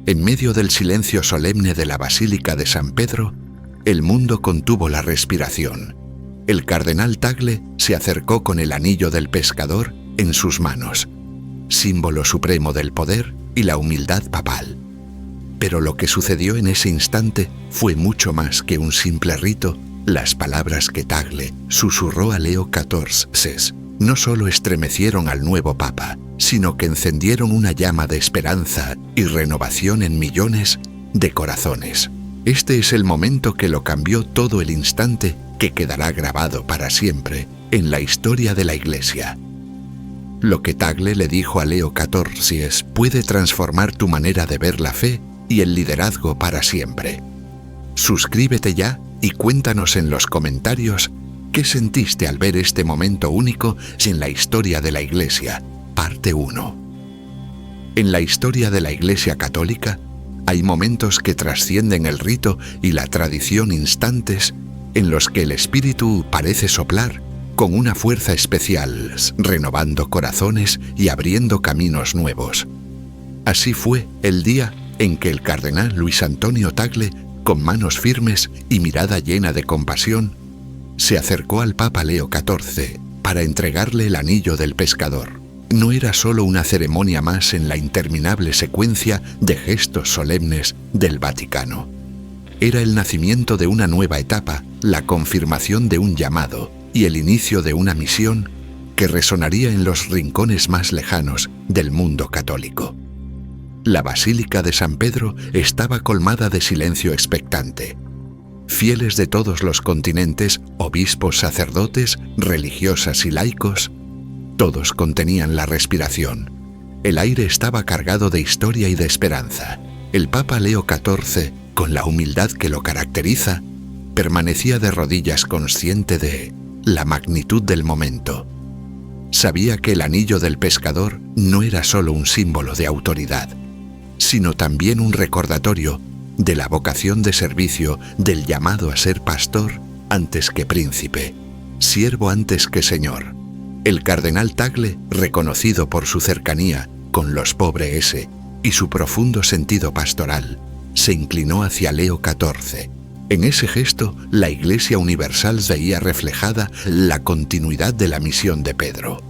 En medio del silencio solemne de la Basílica de San Pedro, el mundo contuvo la respiración. El cardenal Tagle se acercó con el anillo del pescador en sus manos, símbolo supremo del poder y la humildad papal. Pero lo que sucedió en ese instante fue mucho más que un simple rito. Las palabras que Tagle susurró a Leo XIV no solo estremecieron al nuevo Papa, sino que encendieron una llama de esperanza y renovación en millones de corazones. Este es el momento que lo cambió todo, el instante que quedará grabado para siempre en la historia de la Iglesia. Lo que Tagle le dijo a Leo XIV puede transformar tu manera de ver la fe y el liderazgo para siempre. Suscríbete ya y cuéntanos en los comentarios qué sentiste al ver este momento único en la historia de la Iglesia, parte 1. En la historia de la Iglesia Católica hay momentos que trascienden el rito y la tradición, instantes en los que el Espíritu parece soplar con una fuerza especial, renovando corazones y abriendo caminos nuevos. Así fue el día en que el cardenal Luis Antonio Tagle, con manos firmes y mirada llena de compasión, se acercó al Papa Leo XIV para entregarle el anillo del pescador. No era solo una ceremonia más en la interminable secuencia de gestos solemnes del Vaticano. Era el nacimiento de una nueva etapa, la confirmación de un llamado y el inicio de una misión que resonaría en los rincones más lejanos del mundo católico. La Basílica de San Pedro estaba colmada de silencio expectante. Fieles de todos los continentes, obispos, sacerdotes, religiosas y laicos, todos contenían la respiración. El aire estaba cargado de historia y de esperanza. El Papa Leo XIV, con la humildad que lo caracteriza, permanecía de rodillas, consciente de la magnitud del momento. Sabía que el anillo del pescador no era solo un símbolo de autoridad, sino también un recordatorio de la vocación de servicio, del llamado a ser pastor antes que príncipe, siervo antes que señor. El cardenal Tagle, reconocido por su cercanía con los pobres y su profundo sentido pastoral, se inclinó hacia Leo XIV. En ese gesto, la Iglesia Universal veía reflejada la continuidad de la misión de Pedro.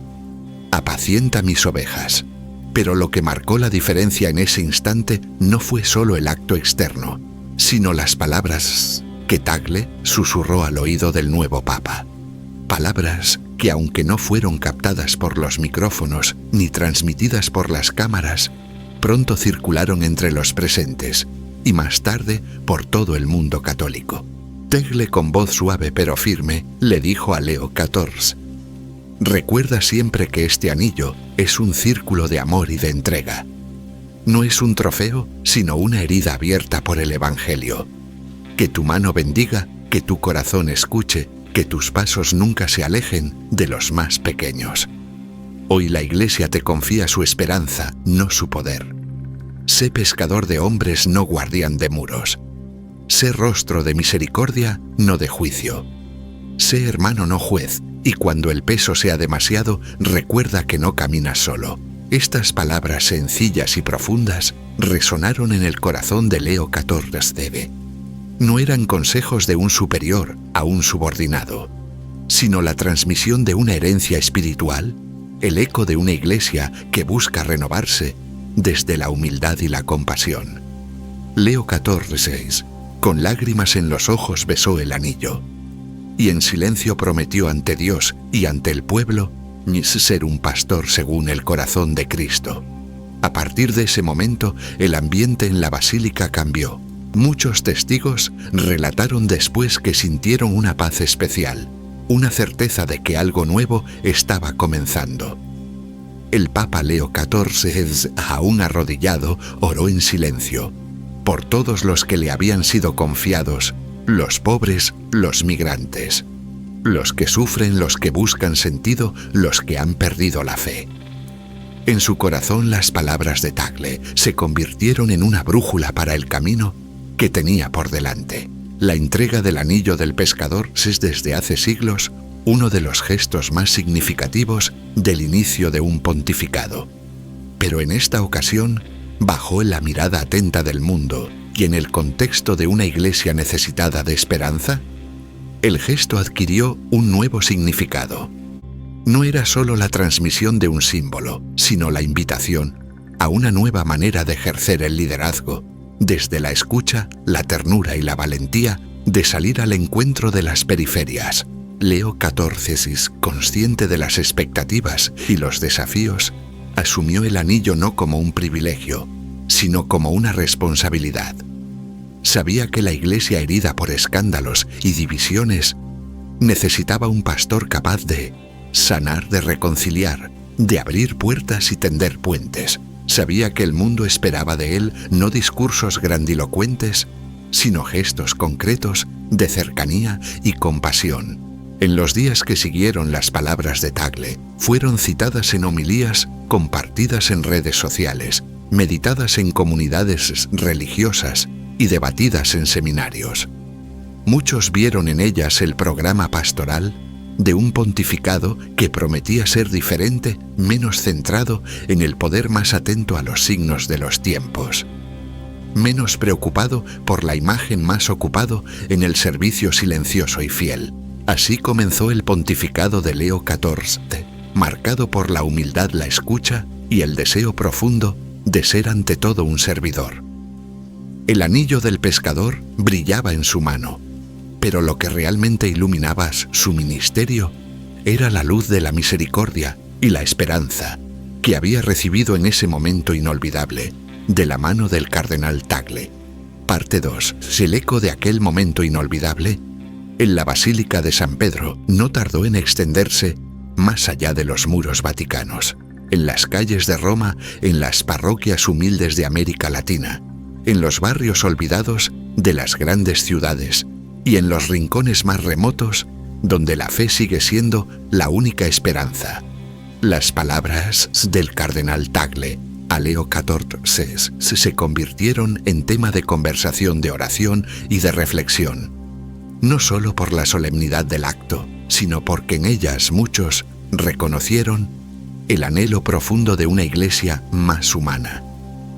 Apacienta mis ovejas. Pero lo que marcó la diferencia en ese instante no fue solo el acto externo, sino las palabras que Tagle susurró al oído del nuevo Papa. Palabras que, aunque no fueron captadas por los micrófonos ni transmitidas por las cámaras, pronto circularon entre los presentes y más tarde por todo el mundo católico. Tagle, con voz suave pero firme, le dijo a Leo XIV: recuerda siempre que este anillo es un círculo de amor y de entrega. No es un trofeo, sino una herida abierta por el Evangelio. Que tu mano bendiga, que tu corazón escuche, que tus pasos nunca se alejen de los más pequeños. Hoy la Iglesia te confía su esperanza, no su poder. Sé pescador de hombres, no guardián de muros. Sé rostro de misericordia, no de juicio. Sé hermano, no juez, y cuando el peso sea demasiado, recuerda que no caminas solo. Estas palabras sencillas y profundas resonaron en el corazón de Leo XIV. No eran consejos de un superior a un subordinado, sino la transmisión de una herencia espiritual, el eco de una iglesia que busca renovarse desde la humildad y la compasión. Leo XIV, con lágrimas en los ojos, besó el anillo y en silencio prometió ante Dios y ante el pueblo ser un pastor según el corazón de Cristo. A partir de ese momento, el ambiente en la basílica cambió. Muchos testigos relataron después que sintieron una paz especial, una certeza de que algo nuevo estaba comenzando. El Papa Leo XIV, aún arrodillado, oró en silencio por todos los que le habían sido confiados, los pobres, los migrantes, los que sufren, los que buscan sentido, los que han perdido la fe. En su corazón las palabras de Tagle se convirtieron en una brújula para el camino que tenía por delante. La entrega del anillo del pescador es desde hace siglos uno de los gestos más significativos del inicio de un pontificado. Pero en esta ocasión, bajó en la mirada atenta del mundo y en el contexto de una iglesia necesitada de esperanza, el gesto adquirió un nuevo significado. No era solo la transmisión de un símbolo, sino la invitación a una nueva manera de ejercer el liderazgo, desde la escucha, la ternura y la valentía de salir al encuentro de las periferias. Leo XIV, consciente de las expectativas y los desafíos, asumió el anillo no como un privilegio, sino como una responsabilidad. Sabía que la iglesia herida por escándalos y divisiones necesitaba un pastor capaz de sanar, de reconciliar, de abrir puertas y tender puentes. Sabía que el mundo esperaba de él no discursos grandilocuentes, sino gestos concretos de cercanía y compasión. En los días que siguieron, las palabras de Tagle fueron citadas en homilías, compartidas en redes sociales, meditadas en comunidades religiosas y debatidas en seminarios. Muchos vieron en ellas el programa pastoral de un pontificado que prometía ser diferente, menos centrado en el poder, más atento a los signos de los tiempos, menos preocupado por la imagen, más ocupado en el servicio silencioso y fiel. Así comenzó el pontificado de Leo XIV, marcado por la humildad, la escucha y el deseo profundo de ser ante todo un servidor. El anillo del pescador brillaba en su mano, pero lo que realmente iluminaba su ministerio era la luz de la misericordia y la esperanza que había recibido en ese momento inolvidable de la mano del cardenal Tagle. Parte 2. El eco de aquel momento inolvidable en la Basílica de San Pedro no tardó en extenderse más allá de los muros vaticanos, en las calles de Roma, en las parroquias humildes de América Latina, en los barrios olvidados de las grandes ciudades y en los rincones más remotos donde la fe sigue siendo la única esperanza. Las palabras del cardenal Tagle a Leo XIV se convirtieron en tema de conversación, de oración y de reflexión, no solo por la solemnidad del acto, sino porque en ellas muchos reconocieron el anhelo profundo de una iglesia más humana,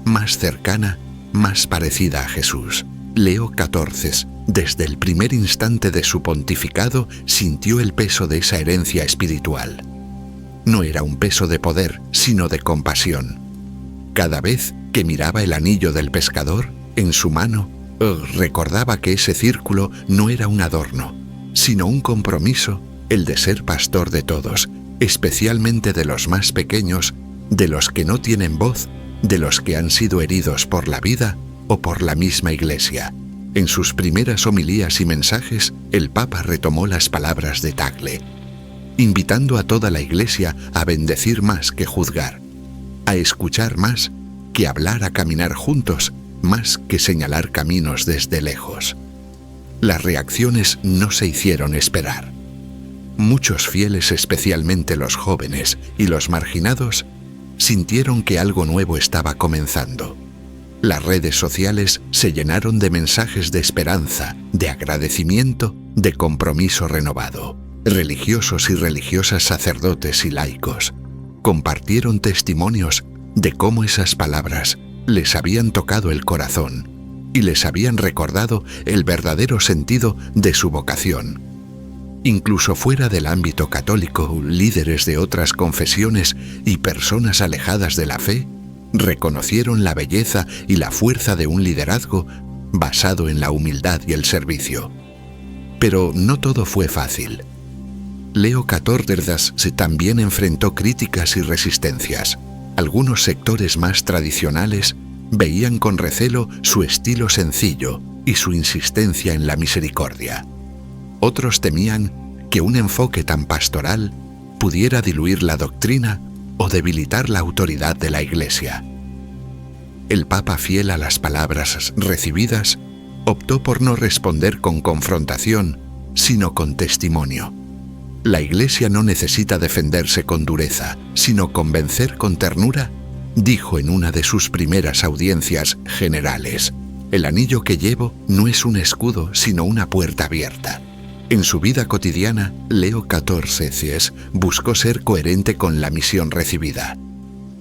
más cercana, más parecida a Jesús. Leo XIV, desde el primer instante de su pontificado, sintió el peso de esa herencia espiritual. No era un peso de poder, sino de compasión. Cada vez que miraba el anillo del pescador en su mano, recordaba que ese círculo no era un adorno, sino un compromiso, el de ser pastor de todos, especialmente de los más pequeños, de los que no tienen voz, de los que han sido heridos por la vida o por la misma Iglesia. En sus primeras homilías y mensajes, el Papa retomó las palabras de Tagle, invitando a toda la Iglesia a bendecir más que juzgar, a escuchar más que hablar, a caminar juntos más que señalar caminos desde lejos. Las reacciones no se hicieron esperar. Muchos fieles, especialmente los jóvenes y los marginados, sintieron que algo nuevo estaba comenzando. Las redes sociales se llenaron de mensajes de esperanza, de agradecimiento, de compromiso renovado. Religiosos y religiosas, sacerdotes y laicos compartieron testimonios de cómo esas palabras les habían tocado el corazón y les habían recordado el verdadero sentido de su vocación. Incluso fuera del ámbito católico, líderes de otras confesiones y personas alejadas de la fe reconocieron la belleza y la fuerza de un liderazgo basado en la humildad y el servicio. Pero no todo fue fácil. Leo XIV también enfrentó críticas y resistencias. Algunos sectores más tradicionales veían con recelo su estilo sencillo y su insistencia en la misericordia. Otros temían que un enfoque tan pastoral pudiera diluir la doctrina o debilitar la autoridad de la Iglesia. El Papa, fiel a las palabras recibidas, optó por no responder con confrontación, sino con testimonio. La Iglesia no necesita defenderse con dureza, sino convencer con ternura, dijo en una de sus primeras audiencias generales. El anillo que llevo no es un escudo, sino una puerta abierta. En su vida cotidiana, Leo XIV buscó ser coherente con la misión recibida.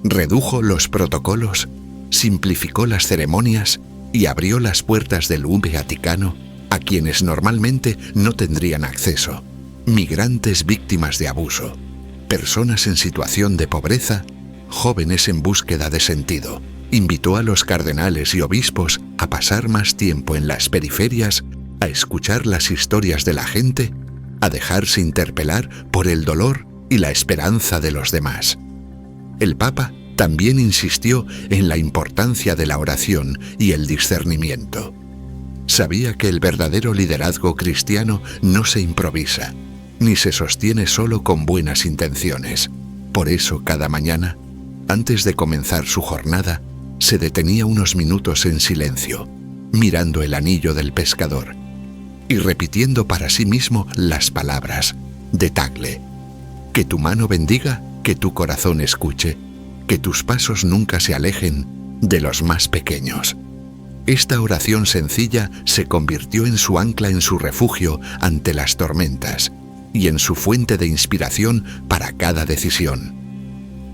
Redujo los protocolos simplificó las ceremonias y abrió las puertas del Vaticano a quienes normalmente no tendrían acceso: migrantes víctimas de abuso, personas en situación de pobreza, jóvenes en búsqueda de sentido. Invitó a los cardenales y obispos a pasar más tiempo en las periferias, a escuchar las historias de la gente, a dejarse interpelar por el dolor y la esperanza de los demás. El Papa también insistió en la importancia de la oración y el discernimiento. Sabía que el verdadero liderazgo cristiano no se improvisa, ni se sostiene solo con buenas intenciones. Por eso, cada mañana, antes de comenzar su jornada, se detenía unos minutos en silencio, mirando el anillo del pescador y repitiendo para sí mismo las palabras de Tagle: que tu mano bendiga, que tu corazón escuche, que tus pasos nunca se alejen de los más pequeños. Esta oración sencilla se convirtió en su ancla, en su refugio ante las tormentas y en su fuente de inspiración para cada decisión.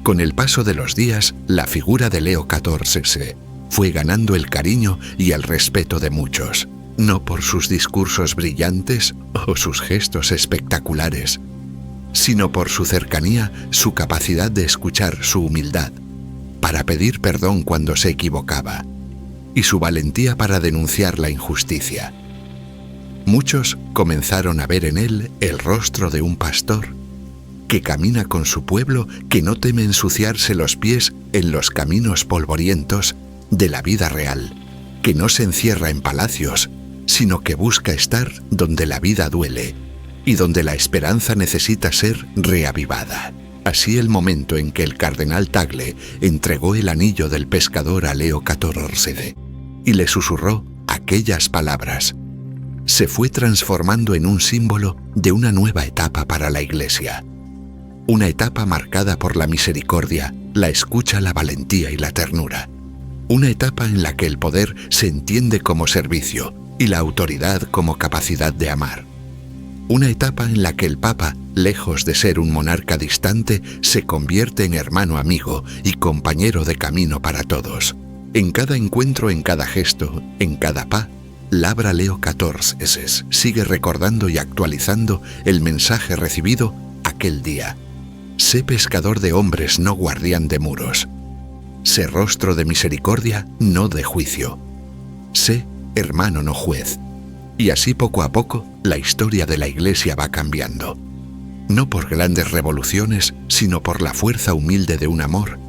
Con el paso de los días, la figura de Leo XIV fue ganando el cariño y el respeto de muchos, no por sus discursos brillantes o sus gestos espectaculares, sino por su cercanía, su capacidad de escuchar, su humildad para pedir perdón cuando se equivocaba y su valentía para denunciar la injusticia. Muchos comenzaron a ver en él el rostro de un pastor que camina con su pueblo, que no teme ensuciarse los pies en los caminos polvorientos de la vida real, que no se encierra en palacios, sino que busca estar donde la vida duele y donde la esperanza necesita ser reavivada. Así, el momento en que el cardenal Tagle entregó el anillo del pescador a Leo XIV y le susurró aquellas palabras, se fue transformando en un símbolo de una nueva etapa para la Iglesia. Una etapa marcada por la misericordia, la escucha, la valentía y la ternura. Una etapa en la que el poder se entiende como servicio y la autoridad como capacidad de amar. Una etapa en la que el Papa, lejos de ser un monarca distante, se convierte en hermano amigo y compañero de camino para todos. En cada encuentro, en cada gesto, en cada pas, labra Leo XIV sigue recordando y actualizando el mensaje recibido aquel día. Sé pescador de hombres, no guardián de muros. Sé rostro de misericordia, no de juicio. Sé hermano, no juez. Y así, poco a poco, la historia de la Iglesia va cambiando. No por grandes revoluciones, sino por la fuerza humilde de un amor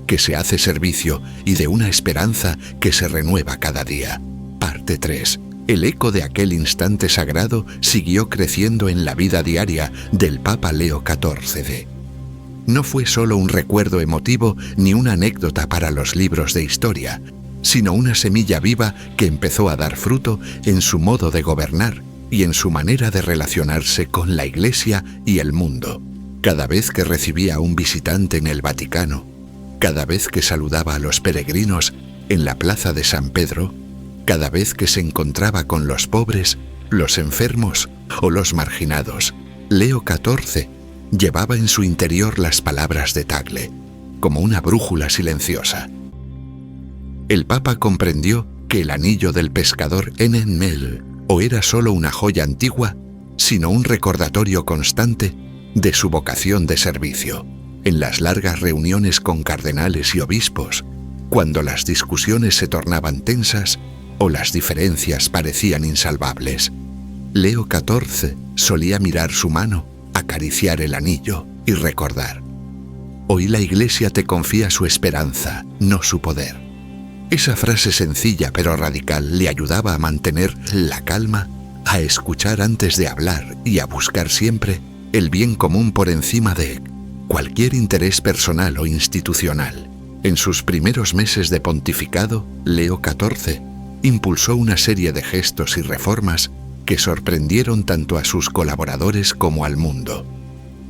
que se hace servicio y de una esperanza que se renueva cada día. Parte 3. El eco de aquel instante sagrado siguió creciendo en la vida diaria del Papa Leo XIV. No fue solo un recuerdo emotivo ni una anécdota para los libros de historia, sino una semilla viva que empezó a dar fruto en su modo de gobernar y en su manera de relacionarse con la Iglesia y el mundo. Cada vez que recibía a un visitante en el Vaticano, cada vez que saludaba a los peregrinos en la plaza de San Pedro, cada vez que se encontraba con los pobres, los enfermos o los marginados, Leo XIV llevaba en su interior las palabras de Tagle, como una brújula silenciosa. El Papa comprendió que el anillo del pescador en Mel o era solo una joya antigua, sino un recordatorio constante de su vocación de servicio. En las largas reuniones con cardenales y obispos, cuando las discusiones se tornaban tensas o las diferencias parecían insalvables, Leo XIV solía mirar su mano, acariciar el anillo y recordar: hoy la Iglesia te confía su esperanza, no su poder. Esa frase sencilla pero radical le ayudaba a mantener la calma, a escuchar antes de hablar y a buscar siempre el bien común por encima de cualquier interés personal o institucional. En sus primeros meses de pontificado, Leo XIV impulsó una serie de gestos y reformas que sorprendieron tanto a sus colaboradores como al mundo.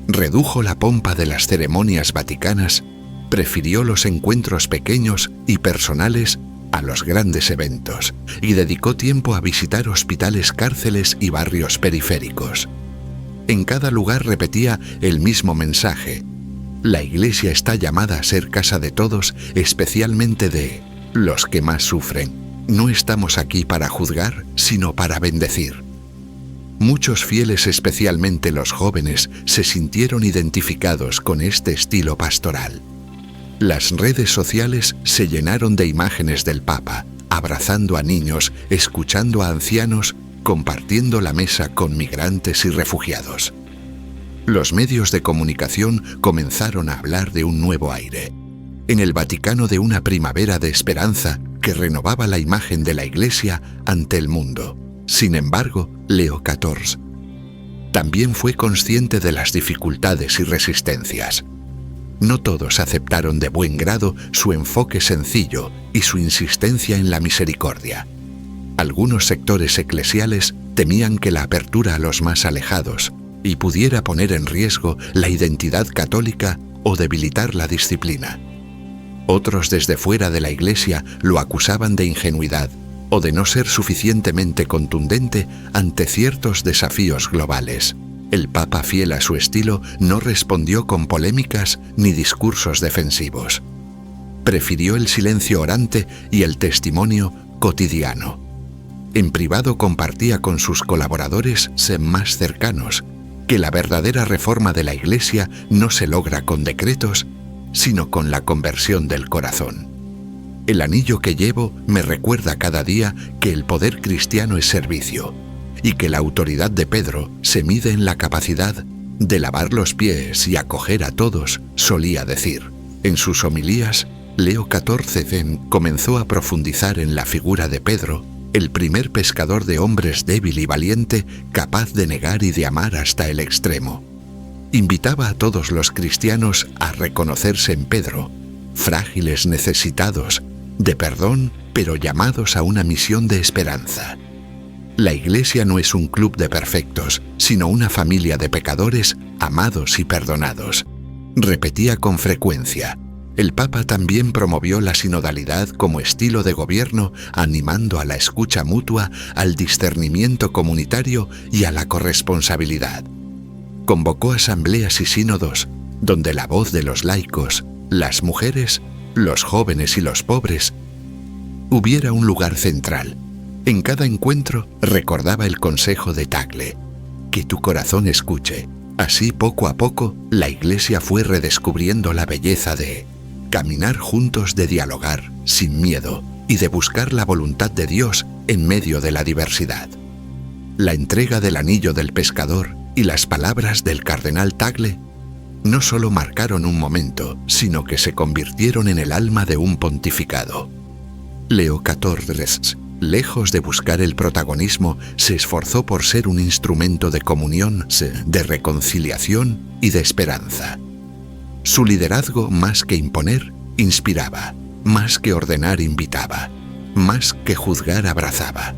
Redujo la pompa de las ceremonias vaticanas, prefirió los encuentros pequeños y personales a los grandes eventos y dedicó tiempo a visitar hospitales, cárceles y barrios periféricos. En cada lugar repetía el mismo mensaje: la Iglesia está llamada a ser casa de todos, especialmente de los que más sufren. No estamos aquí para juzgar, sino para bendecir. Muchos fieles, especialmente los jóvenes, se sintieron identificados con este estilo pastoral. Las redes sociales se llenaron de imágenes del Papa, abrazando a niños, escuchando a ancianos, compartiendo la mesa con migrantes y refugiados. Los medios de comunicación comenzaron a hablar de un nuevo aire. En el Vaticano, de una primavera de esperanza que renovaba la imagen de la Iglesia ante el mundo. Sin embargo, Leo XIV también fue consciente de las dificultades y resistencias. No todos aceptaron de buen grado su enfoque sencillo y su insistencia en la misericordia. Algunos sectores eclesiales temían que la apertura a los más alejados y pudiera poner en riesgo la identidad católica o debilitar la disciplina. Otros, desde fuera de la Iglesia, lo acusaban de ingenuidad o de no ser suficientemente contundente ante ciertos desafíos globales. El Papa, fiel a su estilo, no respondió con polémicas ni discursos defensivos. Prefirió el silencio orante y el testimonio cotidiano. En privado compartía con sus colaboradores más cercanos que la verdadera reforma de la Iglesia no se logra con decretos, sino con la conversión del corazón. El anillo que llevo me recuerda cada día que el poder cristiano es servicio y que la autoridad de Pedro se mide en la capacidad de lavar los pies y acoger a todos, solía decir. En sus homilías, Leo XIV comenzó a profundizar en la figura de Pedro, el primer pescador de hombres débil y valiente, capaz de negar y de amar hasta el extremo. Invitaba a todos los cristianos a reconocerse en Pedro, frágiles, necesitados de perdón, pero llamados a una misión de esperanza. La Iglesia no es un club de perfectos, sino una familia de pecadores amados y perdonados. Repetía con frecuencia. El Papa también promovió la sinodalidad como estilo de gobierno, animando a la escucha mutua, al discernimiento comunitario y a la corresponsabilidad. Convocó asambleas y sínodos, donde la voz de los laicos, las mujeres, los jóvenes y los pobres, hubiera un lugar central. En cada encuentro recordaba el consejo de Tagle: que tu corazón escuche. Así, poco a poco, la Iglesia fue redescubriendo la belleza de caminar juntos, de dialogar sin miedo y de buscar la voluntad de Dios en medio de la diversidad. La entrega del anillo del pescador y las palabras del cardenal Tagle no solo marcaron un momento, sino que se convirtieron en el alma de un pontificado. Leo XIV, lejos de buscar el protagonismo, se esforzó por ser un instrumento de comunión, de reconciliación y de esperanza. Su liderazgo, más que imponer, inspiraba, más que ordenar, invitaba, más que juzgar, abrazaba.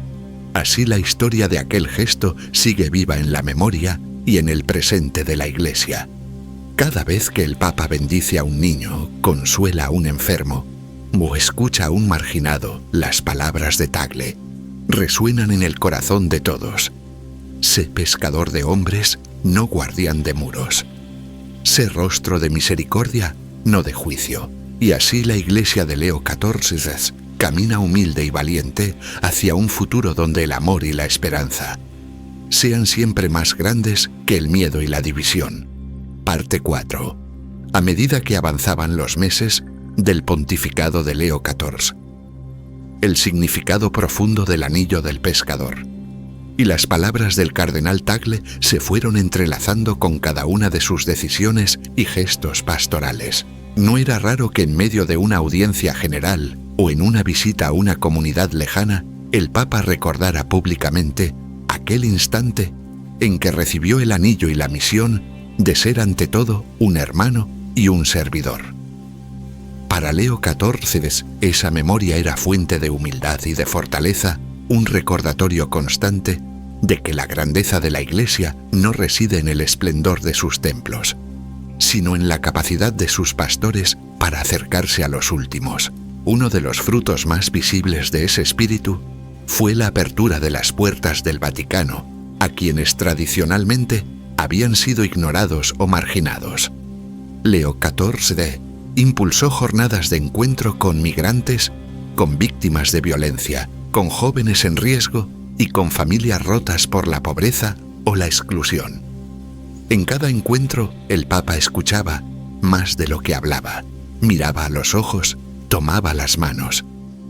Así, la historia de aquel gesto sigue viva en la memoria y en el presente de la Iglesia. Cada vez que el Papa bendice a un niño, consuela a un enfermo o escucha a un marginado, las palabras de Tagle resuenan en el corazón de todos. Sé pescador de hombres, no guardián de muros. Sé rostro de misericordia, no de juicio. Y así la Iglesia de Leo XIV camina humilde y valiente hacia un futuro donde el amor y la esperanza sean siempre más grandes que el miedo y la división. Parte 4. A medida que avanzaban los meses del pontificado de Leo XIV, el significado profundo del anillo del pescador y las palabras del cardenal Tagle se fueron entrelazando con cada una de sus decisiones y gestos pastorales. No era raro que en medio de una audiencia general o en una visita a una comunidad lejana, el Papa recordara públicamente aquel instante en que recibió el anillo y la misión de ser ante todo un hermano y un servidor. Para Leo XIV, esa memoria era fuente de humildad y de fortaleza, un recordatorio constante de que la grandeza de la Iglesia no reside en el esplendor de sus templos, sino en la capacidad de sus pastores para acercarse a los últimos. Uno de los frutos más visibles de ese espíritu fue la apertura de las puertas del Vaticano a quienes tradicionalmente habían sido ignorados o marginados. Leo XIV impulsó jornadas de encuentro con migrantes, con víctimas de violencia, con jóvenes en riesgo y con familias rotas por la pobreza o la exclusión. En cada encuentro, el Papa escuchaba más de lo que hablaba, miraba a los ojos, tomaba las manos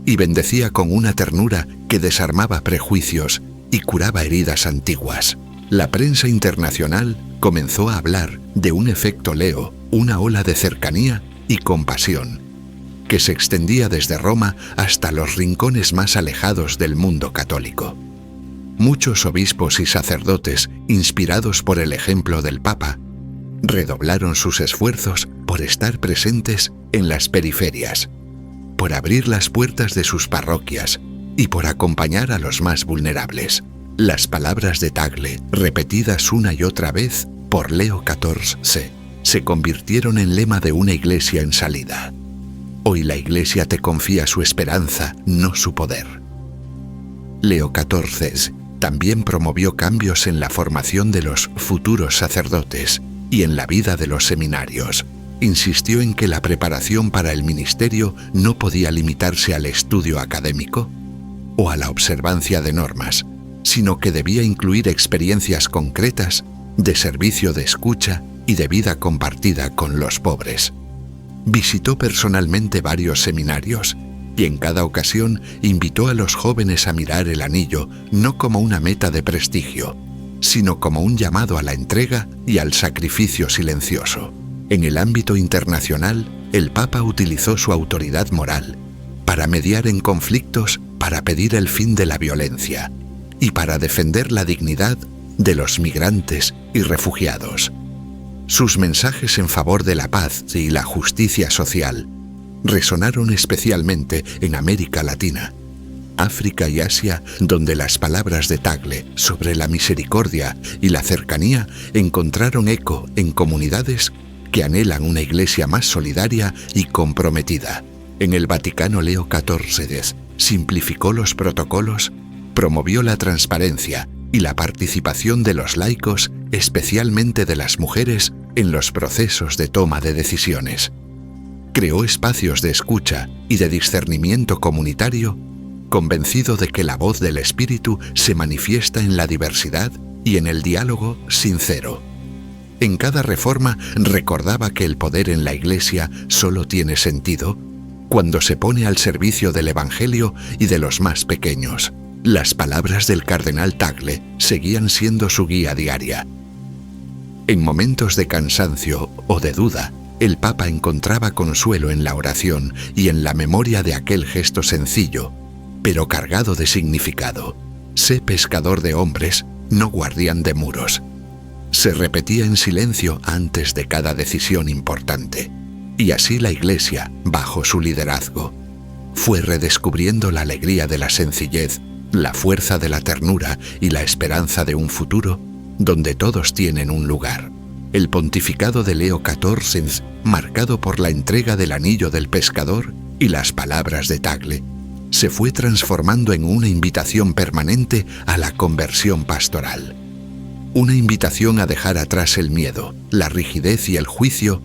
y bendecía con una ternura que desarmaba prejuicios y curaba heridas antiguas. La prensa internacional comenzó a hablar de un efecto Leo, una ola de cercanía y compasión, que se extendía desde Roma hasta los rincones más alejados del mundo católico. Muchos obispos y sacerdotes, inspirados por el ejemplo del Papa, redoblaron sus esfuerzos por estar presentes en las periferias, por abrir las puertas de sus parroquias y por acompañar a los más vulnerables. Las palabras de Tagle, repetidas una y otra vez por Leo XIV, se convirtieron en lema de una iglesia en salida. Hoy la iglesia te confía su esperanza, no su poder. Leo XIV también promovió cambios en la formación de los futuros sacerdotes y en la vida de los seminarios. Insistió en que la preparación para el ministerio no podía limitarse al estudio académico o a la observancia de normas, sino que debía incluir experiencias concretas de servicio de escucha y de vida compartida con los pobres. Visitó personalmente varios seminarios y en cada ocasión invitó a los jóvenes a mirar el anillo no como una meta de prestigio, sino como un llamado a la entrega y al sacrificio silencioso. En el ámbito internacional, el Papa utilizó su autoridad moral para mediar en conflictos, para pedir el fin de la violencia y para defender la dignidad de los migrantes y refugiados. Sus mensajes en favor de la paz y la justicia social resonaron especialmente en América Latina, África y Asia, donde las palabras de Tagle sobre la misericordia y la cercanía encontraron eco en comunidades que anhelan una iglesia más solidaria y comprometida. En el Vaticano, Leo XIV simplificó los protocolos, promovió la transparencia y la participación de los laicos, especialmente de las mujeres, en los procesos de toma de decisiones. Creó espacios de escucha y de discernimiento comunitario, convencido de que la voz del Espíritu se manifiesta en la diversidad y en el diálogo sincero. En cada reforma recordaba que el poder en la Iglesia solo tiene sentido cuando se pone al servicio del Evangelio y de los más pequeños. Las palabras del cardenal Tagle seguían siendo su guía diaria. En momentos de cansancio o de duda, el Papa encontraba consuelo en la oración y en la memoria de aquel gesto sencillo, pero cargado de significado. Sé pescador de hombres, no guardián de muros. Se repetía en silencio antes de cada decisión importante. Y así la Iglesia, bajo su liderazgo, fue redescubriendo la alegría de la sencillez, la fuerza de la ternura y la esperanza de un futuro donde todos tienen un lugar. El pontificado de Leo XIV, marcado por la entrega del anillo del pescador y las palabras de Tagle, se fue transformando en una invitación permanente a la conversión pastoral. Una invitación a dejar atrás el miedo, la rigidez y el juicio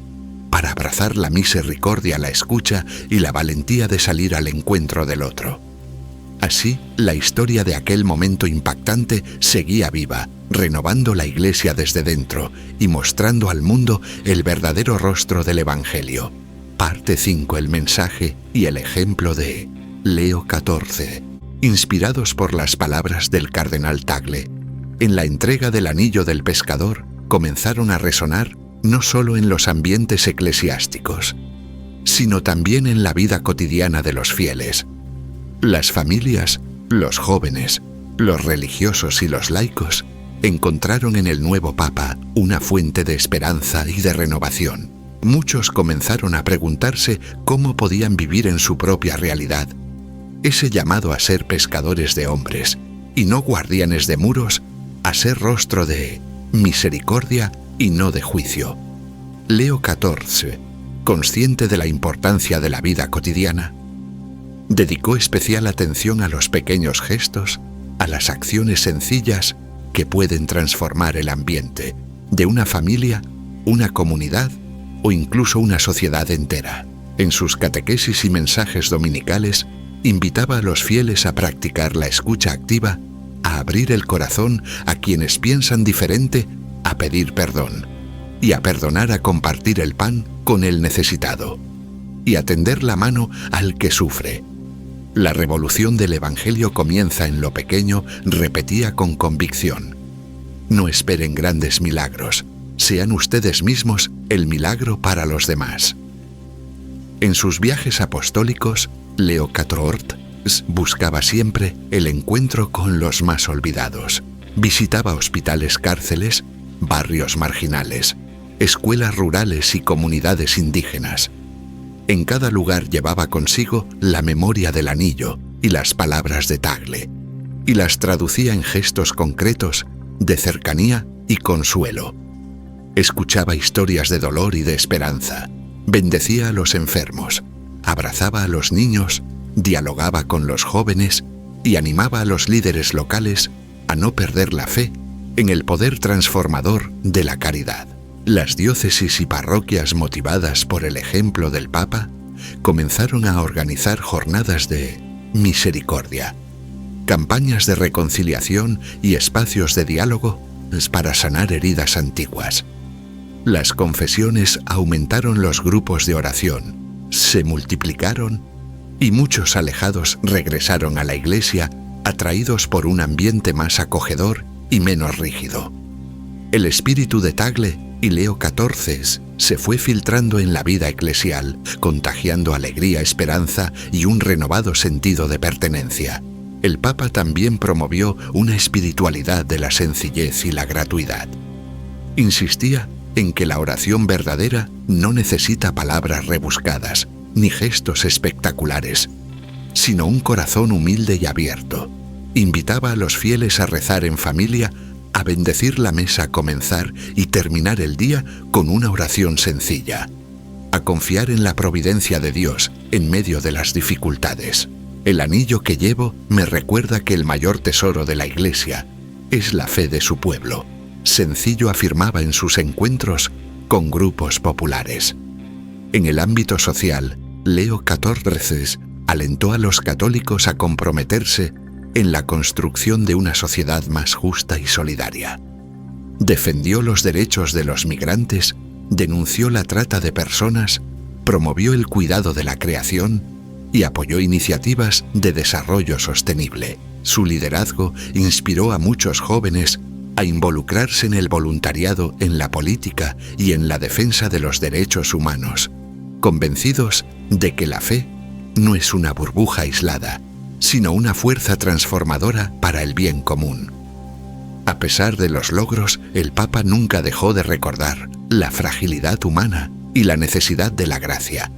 para abrazar la misericordia, la escucha y la valentía de salir al encuentro del otro. Así, la historia de aquel momento impactante seguía viva, renovando la Iglesia desde dentro y mostrando al mundo el verdadero rostro del Evangelio. Parte 5. El mensaje y el ejemplo de Leo XIV. Inspirados por las palabras del cardenal Tagle, en la entrega del anillo del pescador comenzaron a resonar no solo en los ambientes eclesiásticos, sino también en la vida cotidiana de los fieles. Las familias, los jóvenes, los religiosos y los laicos encontraron en el nuevo Papa una fuente de esperanza y de renovación. Muchos comenzaron a preguntarse cómo podían vivir en su propia realidad ese llamado a ser pescadores de hombres y no guardianes de muros, a ser rostro de misericordia y no de juicio. Leo XIV, consciente de la importancia de la vida cotidiana, dedicó especial atención a los pequeños gestos, a las acciones sencillas que pueden transformar el ambiente de una familia, una comunidad o incluso una sociedad entera. En sus catequesis y mensajes dominicales, invitaba a los fieles a practicar la escucha activa, a abrir el corazón a quienes piensan diferente, a pedir perdón, y a perdonar, a compartir el pan con el necesitado, y a tender la mano al que sufre. La revolución del Evangelio comienza en lo pequeño, repetía con convicción. No esperen grandes milagros, sean ustedes mismos el milagro para los demás. En sus viajes apostólicos, Leo XIV buscaba siempre el encuentro con los más olvidados. Visitaba hospitales, cárceles, barrios marginales, escuelas rurales y comunidades indígenas. En cada lugar llevaba consigo la memoria del anillo y las palabras de Tagle, y las traducía en gestos concretos de cercanía y consuelo. Escuchaba historias de dolor y de esperanza, bendecía a los enfermos, abrazaba a los niños, dialogaba con los jóvenes y animaba a los líderes locales a no perder la fe en el poder transformador de la caridad. Las diócesis y parroquias, motivadas por el ejemplo del Papa, comenzaron a organizar jornadas de misericordia, campañas de reconciliación y espacios de diálogo para sanar heridas antiguas. Las confesiones aumentaron, los grupos de oración se multiplicaron y muchos alejados regresaron a la Iglesia, atraídos por un ambiente más acogedor y menos rígido. El espíritu de Tagle y Leo XIV se fue filtrando en la vida eclesial, contagiando alegría, esperanza y un renovado sentido de pertenencia. El Papa también promovió una espiritualidad de la sencillez y la gratuidad. Insistía en que la oración verdadera no necesita palabras rebuscadas ni gestos espectaculares, sino un corazón humilde y abierto. Invitaba a los fieles a rezar en familia, a bendecir la mesa, comenzar y terminar el día con una oración sencilla, a confiar en la providencia de Dios en medio de las dificultades. El anillo que llevo me recuerda que el mayor tesoro de la Iglesia es la fe de su pueblo. Sencillo, afirmaba en sus encuentros con grupos populares. En el ámbito social, Leo XIV alentó a los católicos a comprometerse en la construcción de una sociedad más justa y solidaria. Defendió los derechos de los migrantes, denunció la trata de personas, promovió el cuidado de la creación y apoyó iniciativas de desarrollo sostenible. Su liderazgo inspiró a muchos jóvenes a involucrarse en el voluntariado, en la política y en la defensa de los derechos humanos, convencidos de que la fe no es una burbuja aislada, sino una fuerza transformadora para el bien común. A pesar de los logros, el Papa nunca dejó de recordar la fragilidad humana y la necesidad de la gracia.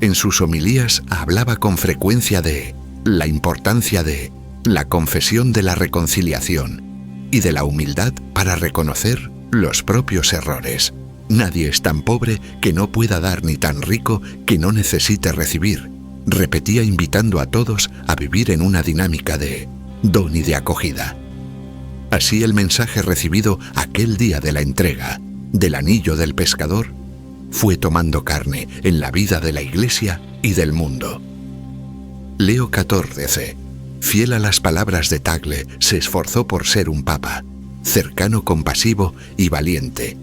En sus homilías hablaba con frecuencia de la importancia de la confesión de la reconciliación y de la humildad para reconocer los propios errores. Nadie es tan pobre que no pueda dar, ni tan rico que no necesite recibir, repetía, invitando a todos a vivir en una dinámica de don y de acogida. Así, el mensaje recibido aquel día de la entrega del anillo del pescador fue tomando carne en la vida de la Iglesia y del mundo. Leo XIV, fiel a las palabras de Tagle, se esforzó por ser un papa cercano, compasivo y valiente,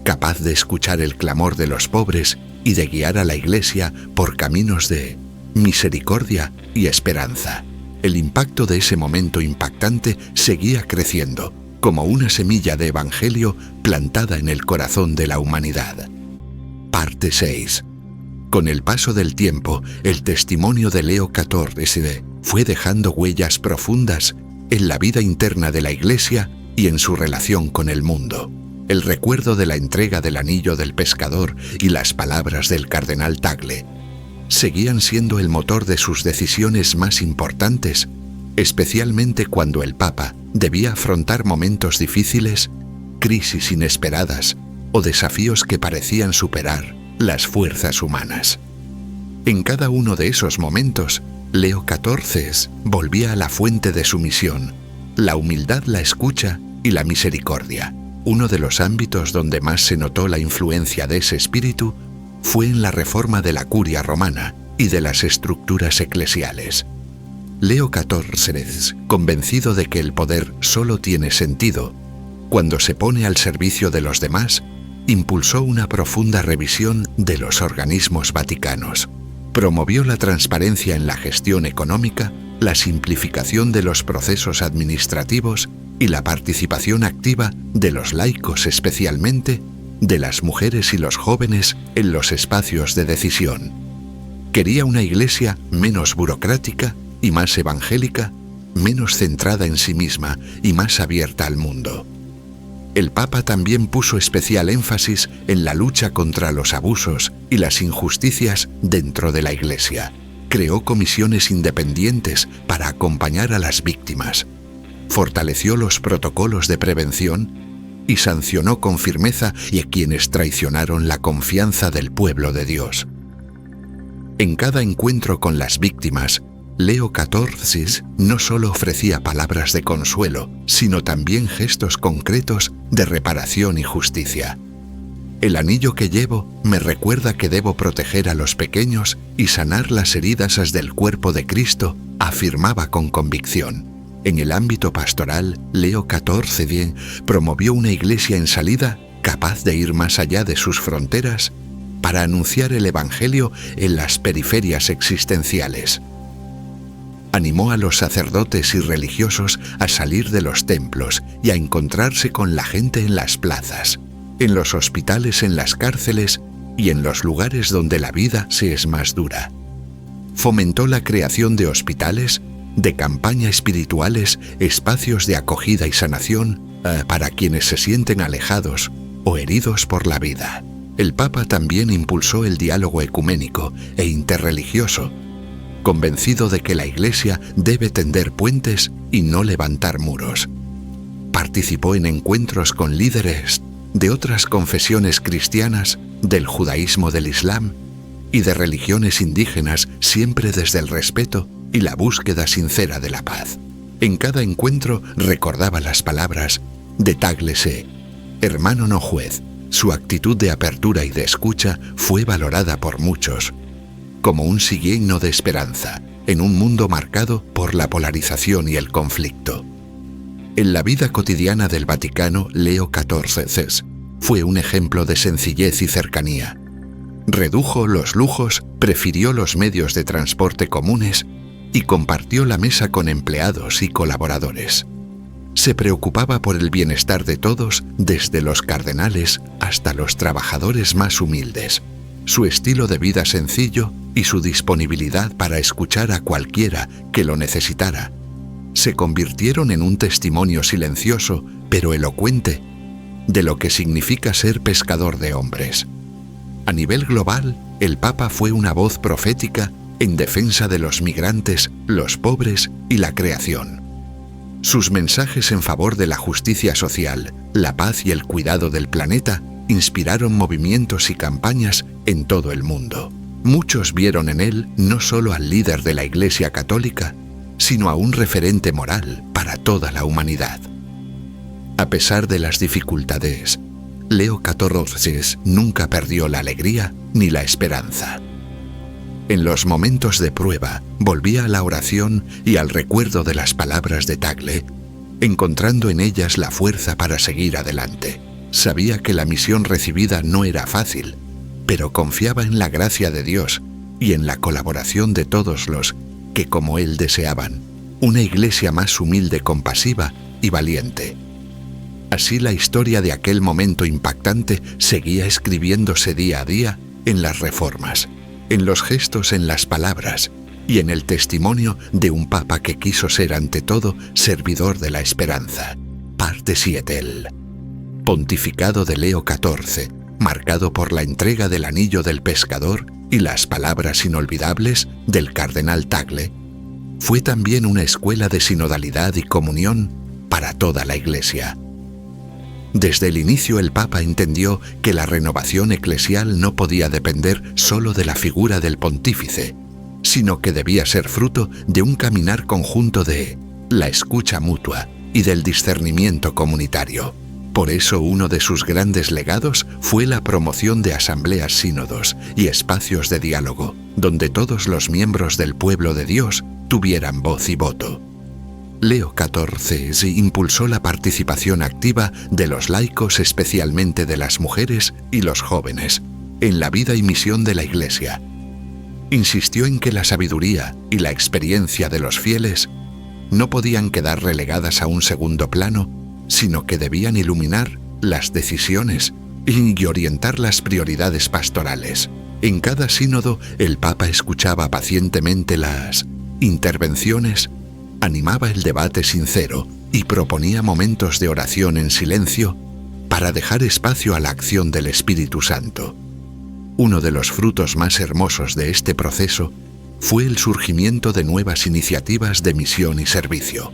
capaz de escuchar el clamor de los pobres y de guiar a la Iglesia por caminos de misericordia y esperanza. El impacto de ese momento impactante seguía creciendo, como una semilla de evangelio plantada en el corazón de la humanidad. Parte 6. Con el paso del tiempo, el testimonio de Leo XIV fue dejando huellas profundas en la vida interna de la Iglesia y en su relación con el mundo. El recuerdo de la entrega del anillo del pescador y las palabras del cardenal Tagle seguían siendo el motor de sus decisiones más importantes, especialmente cuando el Papa debía afrontar momentos difíciles, crisis inesperadas o desafíos que parecían superar las fuerzas humanas. En cada uno de esos momentos, Leo XIV volvía a la fuente de su misión, la humildad, la escucha y la misericordia. Uno de los ámbitos donde más se notó la influencia de ese espíritu fue en la reforma de la curia romana, y de las estructuras eclesiales. Leo XIV, convencido de que el poder solo tiene sentido cuando se pone al servicio de los demás, impulsó una profunda revisión de los organismos vaticanos. Promovió la transparencia en la gestión económica, la simplificación de los procesos administrativos y la participación activa de los laicos, especialmente de las mujeres y los jóvenes, en los espacios de decisión. Quería una iglesia menos burocrática y más evangélica, menos centrada en sí misma y más abierta al mundo. El Papa también puso especial énfasis en la lucha contra los abusos y las injusticias dentro de la Iglesia. Creó comisiones independientes para acompañar a las víctimas. Fortaleció los protocolos de prevención y sancionó con firmeza a quienes traicionaron la confianza del pueblo de Dios. En cada encuentro con las víctimas, Leo XIV no solo ofrecía palabras de consuelo, sino también gestos concretos de reparación y justicia. El anillo que llevo me recuerda que debo proteger a los pequeños y sanar las heridas del cuerpo de Cristo, afirmaba con convicción. En el ámbito pastoral, Leo XIV promovió una iglesia en salida capaz de ir más allá de sus fronteras para anunciar el Evangelio en las periferias existenciales. Animó a los sacerdotes y religiosos a salir de los templos y a encontrarse con la gente en las plazas, en los hospitales, en las cárceles y en los lugares donde la vida se es más dura. Fomentó la creación de hospitales, de campañas espirituales, espacios de acogida y sanación para quienes se sienten alejados o heridos por la vida. El Papa también impulsó el diálogo ecuménico e interreligioso, convencido de que la Iglesia debe tender puentes y no levantar muros. Participó en encuentros con líderes de otras confesiones cristianas, del judaísmo, del islam y de religiones indígenas, siempre desde el respeto y la búsqueda sincera de la paz. En cada encuentro recordaba las palabras de Tagle Se, hermano no juez. Su actitud de apertura y de escucha fue valorada por muchos como un signo de esperanza en un mundo marcado por la polarización y el conflicto. En la vida cotidiana del Vaticano, Leo XIV fue un ejemplo de sencillez y cercanía. Redujo los lujos, prefirió los medios de transporte comunes y compartió la mesa con empleados y colaboradores. Se preocupaba por el bienestar de todos, desde los cardenales hasta los trabajadores más humildes. Su estilo de vida sencillo y su disponibilidad para escuchar a cualquiera que lo necesitara se convirtieron en un testimonio silencioso pero elocuente de lo que significa ser pescador de hombres. A nivel global, el Papa fue una voz profética en defensa de los migrantes, los pobres y la creación. Sus mensajes en favor de la justicia social, la paz y el cuidado del planeta inspiraron movimientos y campañas en todo el mundo. Muchos vieron en él no solo al líder de la Iglesia Católica, sino a un referente moral para toda la humanidad. A pesar de las dificultades, Leo XIV nunca perdió la alegría ni la esperanza. En los momentos de prueba, volvía a la oración y al recuerdo de las palabras de Tagle, encontrando en ellas la fuerza para seguir adelante. Sabía que la misión recibida no era fácil, pero confiaba en la gracia de Dios y en la colaboración de todos los que, como él, deseaban una iglesia más humilde, compasiva y valiente. Así la historia de aquel momento impactante seguía escribiéndose día a día en las reformas, en los gestos, en las palabras y en el testimonio de un papa que quiso ser ante todo servidor de la esperanza. Parte 7. El pontificado de Leo XIV, marcado por la entrega del anillo del pescador y las palabras inolvidables del cardenal Tagle, fue también una escuela de sinodalidad y comunión para toda la Iglesia. Desde el inicio el Papa entendió que la renovación eclesial no podía depender solo de la figura del pontífice, sino que debía ser fruto de un caminar conjunto de la escucha mutua y del discernimiento comunitario. Por eso uno de sus grandes legados fue la promoción de asambleas sínodos y espacios de diálogo, donde todos los miembros del pueblo de Dios tuvieran voz y voto. Leo XIV impulsó la participación activa de los laicos, especialmente de las mujeres y los jóvenes, en la vida y misión de la Iglesia. Insistió en que la sabiduría y la experiencia de los fieles no podían quedar relegadas a un segundo plano, sino que debían iluminar las decisiones y orientar las prioridades pastorales. En cada sínodo, el Papa escuchaba pacientemente las intervenciones, animaba el debate sincero y proponía momentos de oración en silencio para dejar espacio a la acción del Espíritu Santo. Uno de los frutos más hermosos de este proceso fue el surgimiento de nuevas iniciativas de misión y servicio.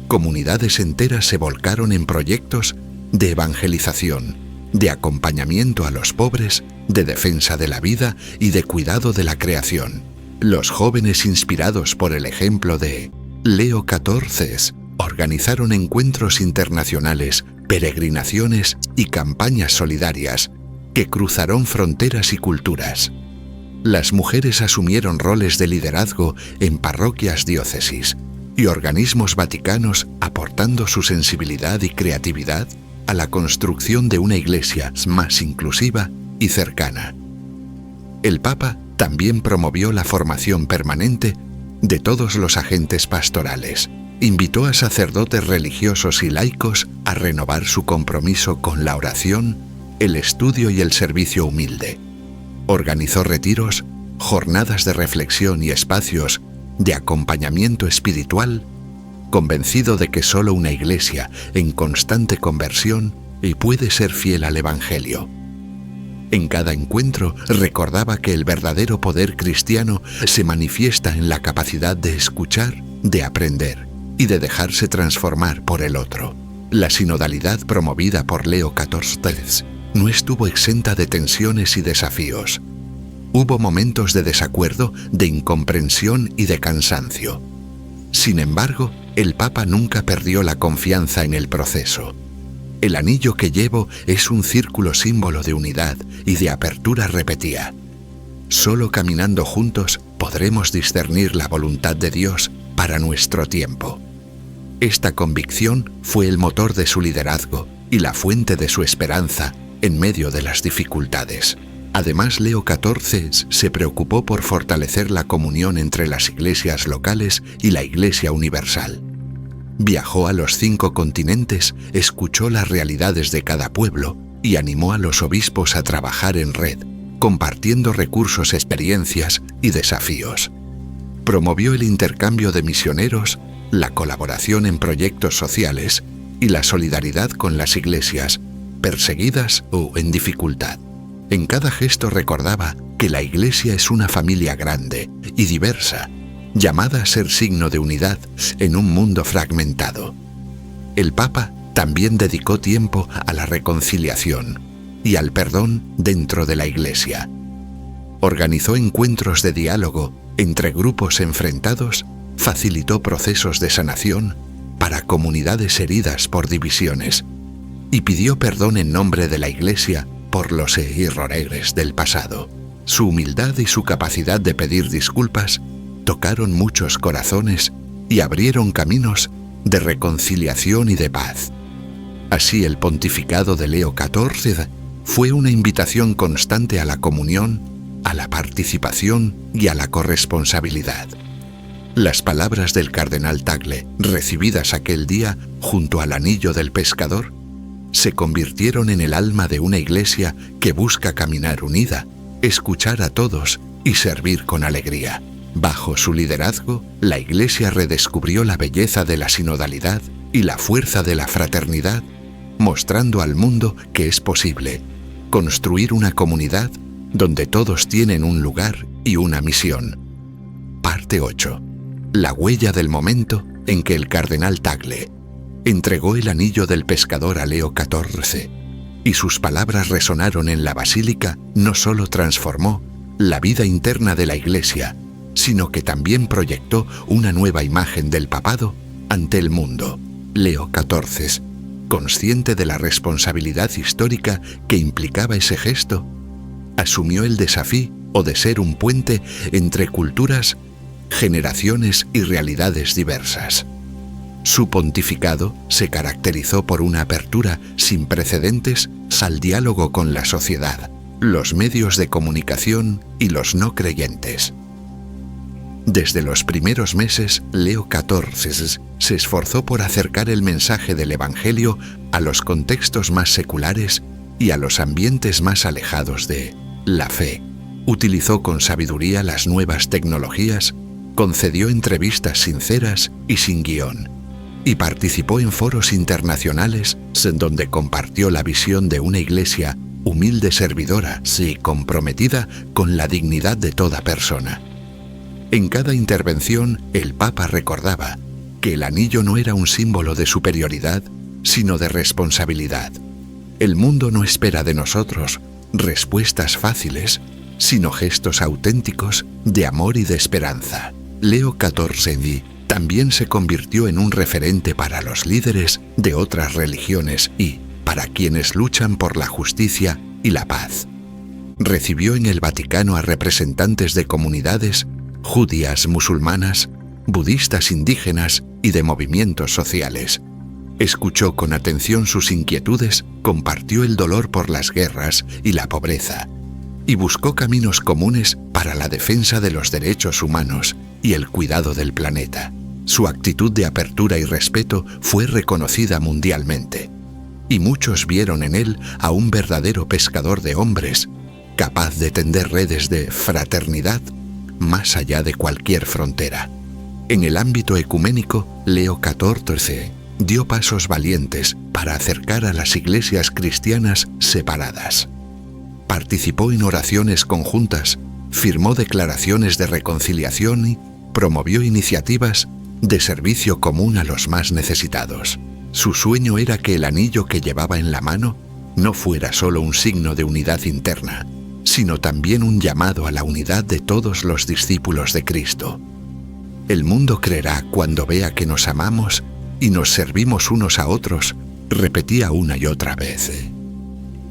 Comunidades enteras se volcaron en proyectos de evangelización, de acompañamiento a los pobres, de defensa de la vida y de cuidado de la creación. Los jóvenes, inspirados por el ejemplo de Leo XIV, organizaron encuentros internacionales, peregrinaciones y campañas solidarias que cruzaron fronteras y culturas. Las mujeres asumieron roles de liderazgo en parroquias diócesis y organismos vaticanos, aportando su sensibilidad y creatividad a la construcción de una iglesia más inclusiva y cercana. El Papa también promovió la formación permanente de todos los agentes pastorales. Invitó a sacerdotes religiosos y laicos a renovar su compromiso con la oración, el estudio y el servicio humilde. Organizó retiros, jornadas de reflexión y espacios de acompañamiento espiritual, convencido de que solo una iglesia en constante conversión puede ser fiel al Evangelio. En cada encuentro recordaba que el verdadero poder cristiano se manifiesta en la capacidad de escuchar, de aprender y de dejarse transformar por el otro. La sinodalidad promovida por Leo XIV no estuvo exenta de tensiones y desafíos. Hubo momentos de desacuerdo, de incomprensión y de cansancio. Sin embargo, el Papa nunca perdió la confianza en el proceso. El anillo que llevo es un círculo símbolo de unidad y de apertura, repetía. Solo caminando juntos podremos discernir la voluntad de Dios para nuestro tiempo. Esta convicción fue el motor de su liderazgo y la fuente de su esperanza en medio de las dificultades. Además, Leo XIV se preocupó por fortalecer la comunión entre las iglesias locales y la Iglesia universal. Viajó a los 5 continentes, escuchó las realidades de cada pueblo y animó a los obispos a trabajar en red, compartiendo recursos, experiencias y desafíos. Promovió el intercambio de misioneros, la colaboración en proyectos sociales y la solidaridad con las iglesias perseguidas o en dificultad. En cada gesto recordaba que la Iglesia es una familia grande y diversa, llamada a ser signo de unidad en un mundo fragmentado. El Papa también dedicó tiempo a la reconciliación y al perdón dentro de la Iglesia. Organizó encuentros de diálogo entre grupos enfrentados, facilitó procesos de sanación para comunidades heridas por divisiones y pidió perdón en nombre de la Iglesia por los errores del pasado. Su humildad y su capacidad de pedir disculpas tocaron muchos corazones y abrieron caminos de reconciliación y de paz. Así, el pontificado de Leo XIV fue una invitación constante a la comunión, a la participación y a la corresponsabilidad. Las palabras del cardenal Tagle, recibidas aquel día junto al anillo del pescador, se convirtieron en el alma de una iglesia que busca caminar unida, escuchar a todos y servir con alegría. Bajo su liderazgo, la Iglesia redescubrió la belleza de la sinodalidad y la fuerza de la fraternidad, mostrando al mundo que es posible construir una comunidad donde todos tienen un lugar y una misión. Parte 8. La huella del momento en que el cardenal Tagle entregó el anillo del pescador a Leo XIV, y sus palabras resonaron en la basílica. No solo transformó la vida interna de la Iglesia, sino que también proyectó una nueva imagen del papado ante el mundo. Leo XIV consciente de la responsabilidad histórica que implicaba ese gesto, asumió el desafío de ser un puente entre culturas, generaciones y realidades diversas. Su pontificado se caracterizó por una apertura sin precedentes al diálogo con la sociedad, los medios de comunicación y los no creyentes. Desde los primeros meses, Leo XIV se esforzó por acercar el mensaje del Evangelio a los contextos más seculares y a los ambientes más alejados de la fe. Utilizó con sabiduría las nuevas tecnologías, concedió entrevistas sinceras y sin guión, y participó en foros internacionales en donde compartió la visión de una iglesia humilde, servidora y comprometida con la dignidad de toda persona. En cada intervención, el Papa recordaba que el anillo no era un símbolo de superioridad, sino de responsabilidad. El mundo no espera de nosotros respuestas fáciles, sino gestos auténticos de amor y de esperanza. Leo XIV también se convirtió en un referente para los líderes de otras religiones y para quienes luchan por la justicia y la paz. Recibió en el Vaticano a representantes de comunidades judías, musulmanas, budistas, indígenas y de movimientos sociales. Escuchó con atención sus inquietudes, compartió el dolor por las guerras y la pobreza, y buscó caminos comunes para la defensa de los derechos humanos y el cuidado del planeta. Su actitud de apertura y respeto fue reconocida mundialmente, y muchos vieron en él a un verdadero pescador de hombres, capaz de tender redes de fraternidad más allá de cualquier frontera. En el ámbito ecuménico, Leo XIV dio pasos valientes para acercar a las iglesias cristianas separadas. Participó en oraciones conjuntas, firmó declaraciones de reconciliación y promovió iniciativas de servicio común a los más necesitados. Su sueño era que el anillo que llevaba en la mano no fuera solo un signo de unidad interna, sino también un llamado a la unidad de todos los discípulos de Cristo. El mundo creerá cuando vea que nos amamos y nos servimos unos a otros, repetía una y otra vez.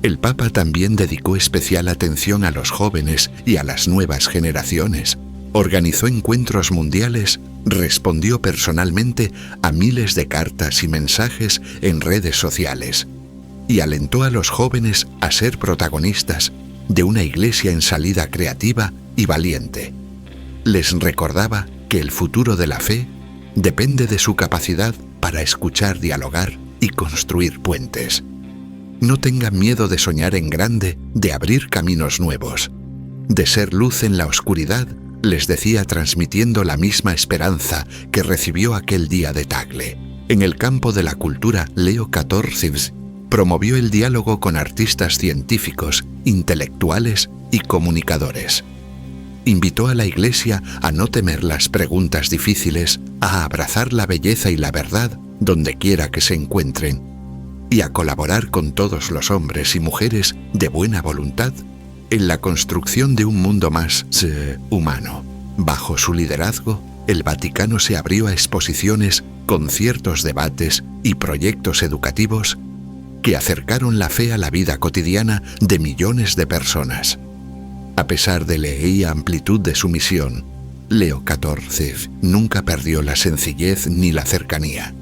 El Papa también dedicó especial atención a los jóvenes y a las nuevas generaciones. Organizó encuentros mundiales, respondió personalmente a miles de cartas y mensajes en redes sociales y alentó a los jóvenes a ser protagonistas de una iglesia en salida creativa y valiente. Les recordaba que el futuro de la fe depende de su capacidad para escuchar, dialogar y construir puentes. No tengan miedo de soñar en grande, de abrir caminos nuevos, de ser luz en la oscuridad, les decía transmitiendo la misma esperanza que recibió aquel día de Tagle. En el campo de la cultura, Leo XIV promovió el diálogo con artistas científicos, intelectuales y comunicadores. Invitó a la Iglesia a no temer las preguntas difíciles, a abrazar la belleza y la verdad donde quiera que se encuentren, y a colaborar con todos los hombres y mujeres de buena voluntad en la construcción de un mundo más humano. Bajo su liderazgo, el Vaticano se abrió a exposiciones, conciertos, debates y proyectos educativos que acercaron la fe a la vida cotidiana de millones de personas. A pesar de la amplitud de su misión, Leo XIV nunca perdió la sencillez ni la cercanía.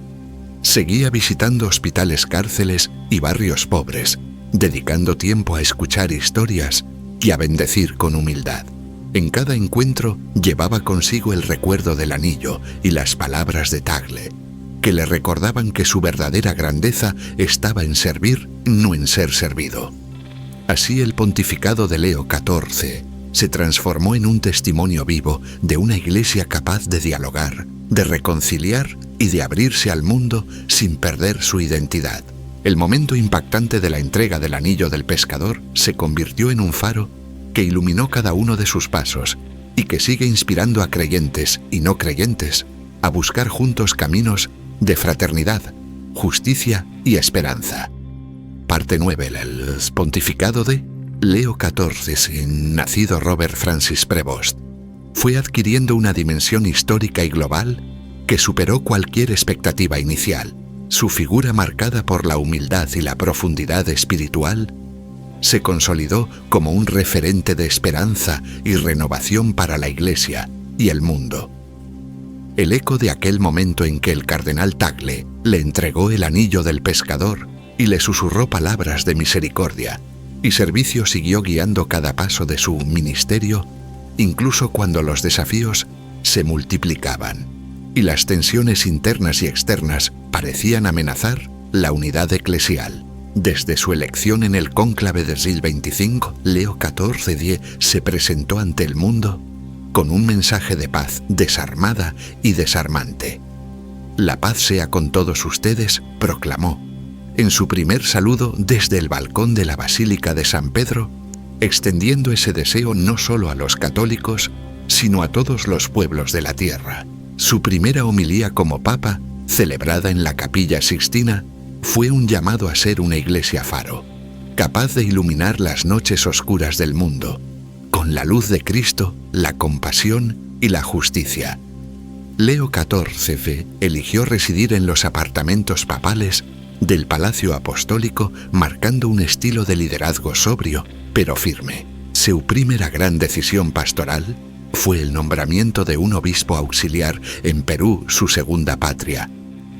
Seguía visitando hospitales, cárceles y barrios pobres, dedicando tiempo a escuchar historias y a bendecir con humildad. En cada encuentro llevaba consigo el recuerdo del anillo y las palabras de Tagle, que le recordaban que su verdadera grandeza estaba en servir, no en ser servido. Así el pontificado de Leo XIV se transformó en un testimonio vivo de una iglesia capaz de dialogar, de reconciliar y de abrirse al mundo sin perder su identidad. El momento impactante de la entrega del anillo del pescador se convirtió en un faro que iluminó cada uno de sus pasos y que sigue inspirando a creyentes y no creyentes a buscar juntos caminos de fraternidad, justicia y esperanza. Parte 9. El pontificado de Leo XIV, nacido Robert Francis Prevost, fue adquiriendo una dimensión histórica y global que superó cualquier expectativa inicial. Su figura, marcada por la humildad y la profundidad espiritual, se consolidó como un referente de esperanza y renovación para la Iglesia y el mundo. El eco de aquel momento en que el cardenal Tagle le entregó el anillo del pescador y le susurró palabras de misericordia y servicio siguió guiando cada paso de su ministerio, incluso cuando los desafíos se multiplicaban y las tensiones internas y externas parecían amenazar la unidad eclesial. Desde su elección en el cónclave de 2025, Leo XIV se presentó ante el mundo con un mensaje de paz desarmada y desarmante. «La paz sea con todos ustedes», proclamó en su primer saludo desde el balcón de la Basílica de San Pedro, extendiendo ese deseo no solo a los católicos, sino a todos los pueblos de la tierra. Su primera homilía como papa, celebrada en la Capilla Sixtina, fue un llamado a ser una iglesia faro, capaz de iluminar las noches oscuras del mundo, con la luz de Cristo, la compasión y la justicia. Leo XIV eligió residir en los apartamentos papales del Palacio Apostólico, marcando un estilo de liderazgo sobrio, pero firme. Su primera gran decisión pastoral fue el nombramiento de un obispo auxiliar en Perú, su segunda patria,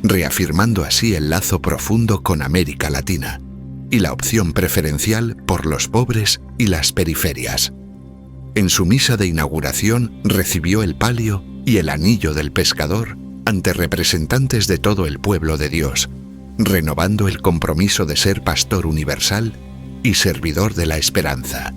reafirmando así el lazo profundo con América Latina y la opción preferencial por los pobres y las periferias. En su misa de inauguración recibió el palio y el anillo del pescador ante representantes de todo el pueblo de Dios, renovando el compromiso de ser pastor universal y servidor de la esperanza.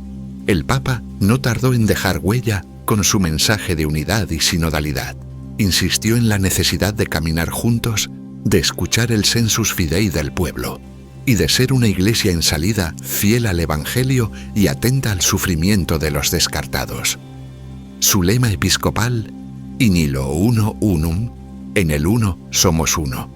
El Papa no tardó en dejar huella con su mensaje de unidad y sinodalidad. Insistió en la necesidad de caminar juntos, de escuchar el sensus fidei del pueblo y de ser una iglesia en salida fiel al Evangelio y atenta al sufrimiento de los descartados. Su lema episcopal, In illo uno unum, en el uno somos uno,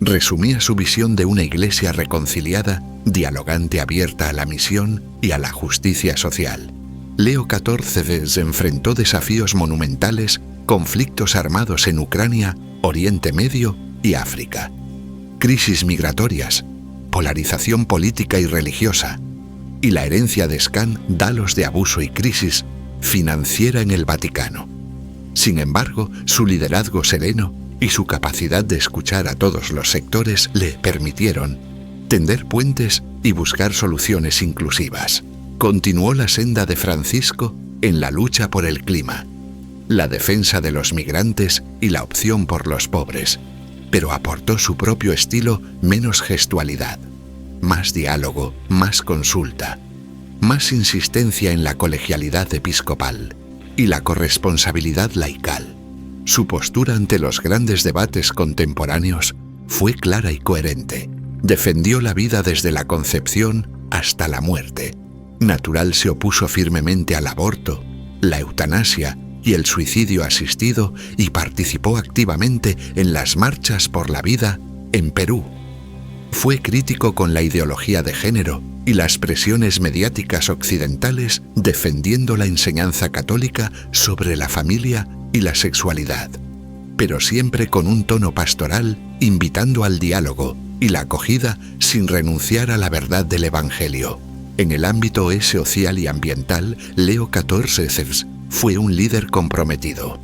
resumía su visión de una iglesia reconciliada, dialogante, abierta a la misión y a la justicia social. Leo XIV se enfrentó desafíos monumentales, conflictos armados en Ucrania, Oriente Medio y África, crisis migratorias, polarización política y religiosa, y la herencia de escándalos de abuso y crisis financiera en el Vaticano. Sin embargo, su liderazgo sereno y su capacidad de escuchar a todos los sectores le permitieron tender puentes y buscar soluciones inclusivas. Continuó la senda de Francisco en la lucha por el clima, la defensa de los migrantes y la opción por los pobres, pero aportó su propio estilo: menos gestualidad, más diálogo, más consulta, más insistencia en la colegialidad episcopal y la corresponsabilidad laical. Su postura ante los grandes debates contemporáneos fue clara y coherente. Defendió la vida desde la concepción hasta la muerte. Natural se opuso firmemente al aborto, la eutanasia y el suicidio asistido y participó activamente en las marchas por la vida en Perú. Fue crítico con la ideología de género y las presiones mediáticas occidentales, defendiendo la enseñanza católica sobre la familia y la sexualidad, pero siempre con un tono pastoral, invitando al diálogo y la acogida sin renunciar a la verdad del Evangelio. En el ámbito social y ambiental, Leo XIV fue un líder comprometido.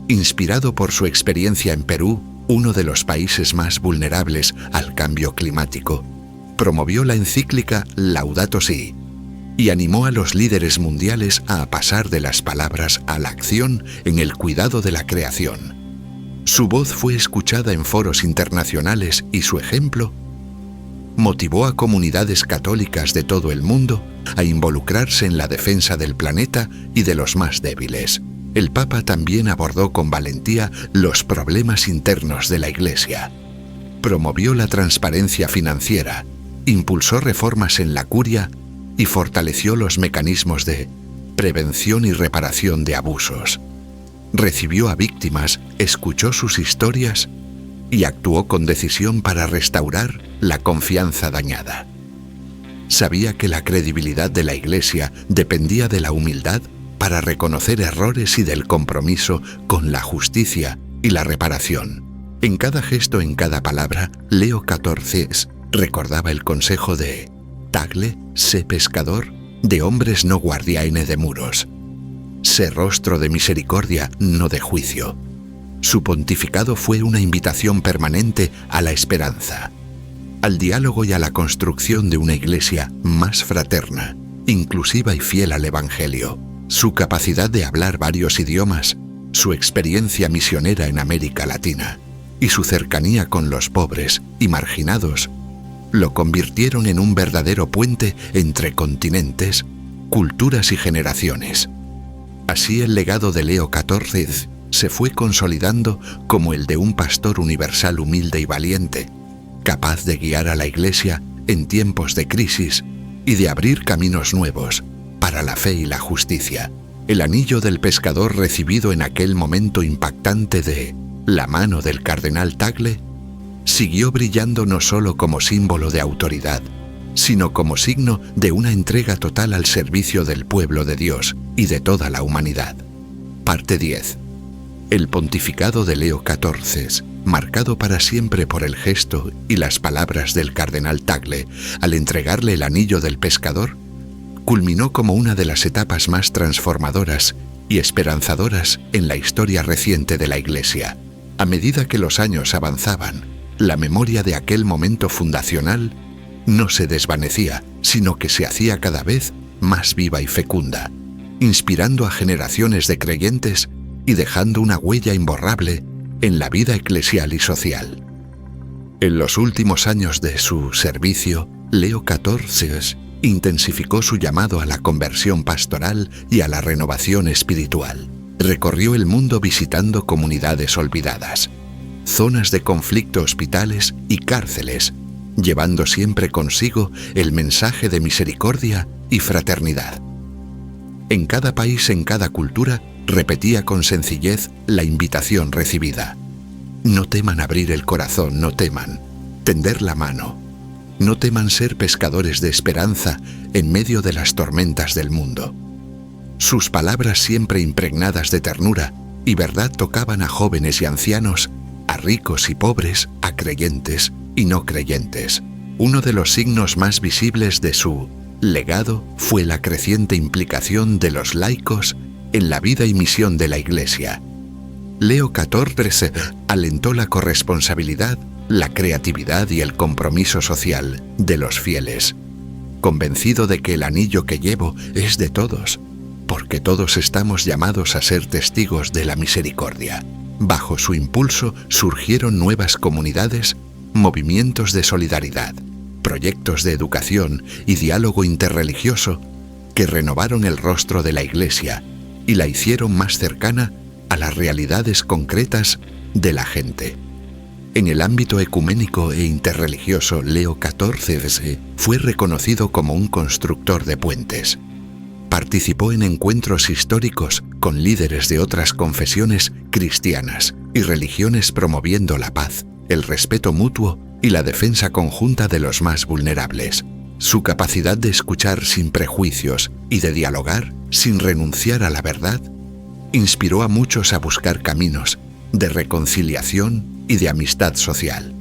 Inspirado por su experiencia en Perú, uno de los países más vulnerables al cambio climático, promovió la encíclica Laudato Si y animó a los líderes mundiales a pasar de las palabras a la acción en el cuidado de la creación. Su voz fue escuchada en foros internacionales y su ejemplo motivó a comunidades católicas de todo el mundo a involucrarse en la defensa del planeta y de los más débiles. El Papa también abordó con valentía los problemas internos de la Iglesia. Promovió la transparencia financiera, impulsó reformas en la curia y fortaleció los mecanismos de prevención y reparación de abusos. Recibió a víctimas, escuchó sus historias y actuó con decisión para restaurar la confianza dañada. Sabía que la credibilidad de la Iglesia dependía de la humildad para reconocer errores y del compromiso con la justicia y la reparación. En cada gesto, en cada palabra, Leo XIV recordaba el consejo de Tagle, sé pescador, de hombres no guardiaine de muros. Sé rostro de misericordia, no de juicio. Su pontificado fue una invitación permanente a la esperanza, al diálogo y a la construcción de una iglesia más fraterna, inclusiva y fiel al Evangelio. Su capacidad de hablar varios idiomas, su experiencia misionera en América Latina y su cercanía con los pobres y marginados lo convirtieron en un verdadero puente entre continentes, culturas y generaciones. Así el legado de Leo XIV se fue consolidando como el de un pastor universal humilde y valiente, capaz de guiar a la Iglesia en tiempos de crisis y de abrir caminos nuevos para la fe y la justicia. El anillo del pescador recibido en aquel momento impactante de la mano del cardenal Tagle siguió brillando no solo como símbolo de autoridad, sino como signo de una entrega total al servicio del pueblo de Dios y de toda la humanidad. Parte 10. El pontificado de Leo XIV, marcado para siempre por el gesto y las palabras del cardenal Tagle al entregarle el anillo del pescador, culminó como una de las etapas más transformadoras y esperanzadoras en la historia reciente de la Iglesia. A medida que los años avanzaban, la memoria de aquel momento fundacional no se desvanecía, sino que se hacía cada vez más viva y fecunda, inspirando a generaciones de creyentes y dejando una huella imborrable en la vida eclesial y social. En los últimos años de su servicio, Leo XIV intensificó su llamado a la conversión pastoral y a la renovación espiritual. Recorrió el mundo visitando comunidades olvidadas, zonas de conflicto, hospitales y cárceles, llevando siempre consigo el mensaje de misericordia y fraternidad. En cada país, en cada cultura, repetía con sencillez la invitación recibida. No teman abrir el corazón, no teman tender la mano, no teman ser pescadores de esperanza en medio de las tormentas del mundo. Sus palabras, siempre impregnadas de ternura y verdad, tocaban a jóvenes y ancianos, a ricos y pobres, a creyentes y no creyentes. Uno de los signos más visibles de su legado fue la creciente implicación de los laicos en la vida y misión de la Iglesia. Leo XIV alentó la corresponsabilidad, la creatividad y el compromiso social de los fieles, convencido de que el anillo que llevo es de todos, porque todos estamos llamados a ser testigos de la misericordia. Bajo su impulso surgieron nuevas comunidades, movimientos de solidaridad, proyectos de educación y diálogo interreligioso que renovaron el rostro de la Iglesia y la hicieron más cercana a las realidades concretas de la gente. En el ámbito ecuménico e interreligioso, Leo XIV fue reconocido como un constructor de puentes. Participó en encuentros históricos con líderes de otras confesiones cristianas y religiones, promoviendo la paz, el respeto mutuo y la defensa conjunta de los más vulnerables. Su capacidad de escuchar sin prejuicios y de dialogar sin renunciar a la verdad inspiró a muchos a buscar caminos de reconciliación y de amistad social.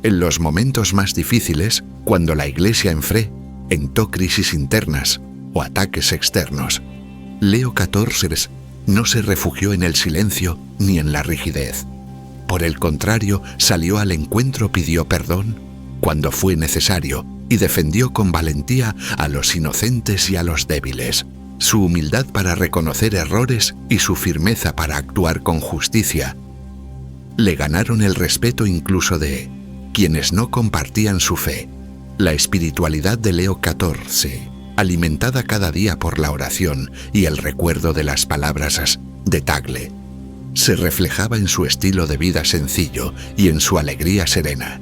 En los momentos más difíciles, cuando la Iglesia enfrentó crisis internas o ataques externos, Leo XIV no se refugió en el silencio ni en la rigidez. Por el contrario, salió al encuentro, pidió perdón cuando fue necesario y defendió con valentía a los inocentes y a los débiles. Su humildad para reconocer errores y su firmeza para actuar con justicia le ganaron el respeto incluso de quienes no compartían su fe. La espiritualidad de Leo XIV, alimentada cada día por la oración y el recuerdo de las palabras de Tagle, se reflejaba en su estilo de vida sencillo y en su alegría serena.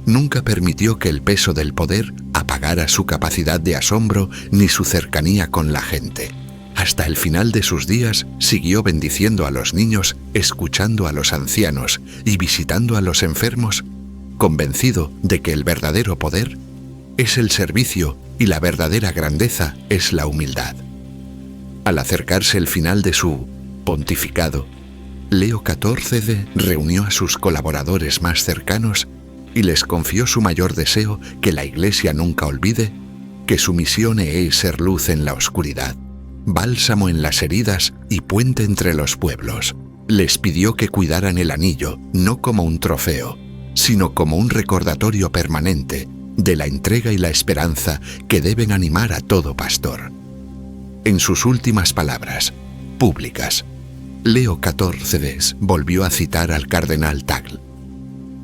Nunca permitió que el peso del poder apagara su capacidad de asombro ni su cercanía con la gente. Hasta el final de sus días siguió bendiciendo a los niños, escuchando a los ancianos y visitando a los enfermos, convencido de que el verdadero poder es el servicio y la verdadera grandeza es la humildad. Al acercarse el final de su pontificado, Leo XIV reunió a sus colaboradores más cercanos y les confió su mayor deseo que la Iglesia nunca olvide que su misión es ser luz en la oscuridad, bálsamo en las heridas y puente entre los pueblos. Les pidió que cuidaran el anillo no como un trofeo, sino como un recordatorio permanente de la entrega y la esperanza que deben animar a todo pastor. En sus últimas palabras, públicas, Leo XIV volvió a citar al cardenal Tagle: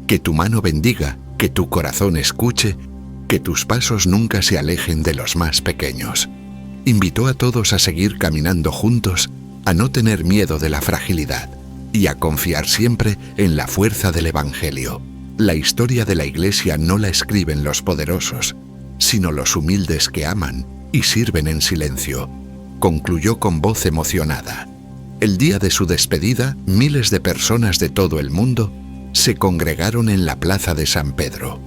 que tu mano bendiga, que tu corazón escuche, que tus pasos nunca se alejen de los más pequeños. Invitó a todos a seguir caminando juntos, a no tener miedo de la fragilidad y a confiar siempre en la fuerza del Evangelio. La historia de la Iglesia no la escriben los poderosos, sino los humildes que aman y sirven en silencio, concluyó con voz emocionada. El día de su despedida, miles de personas de todo el mundo se congregaron en la plaza de San Pedro.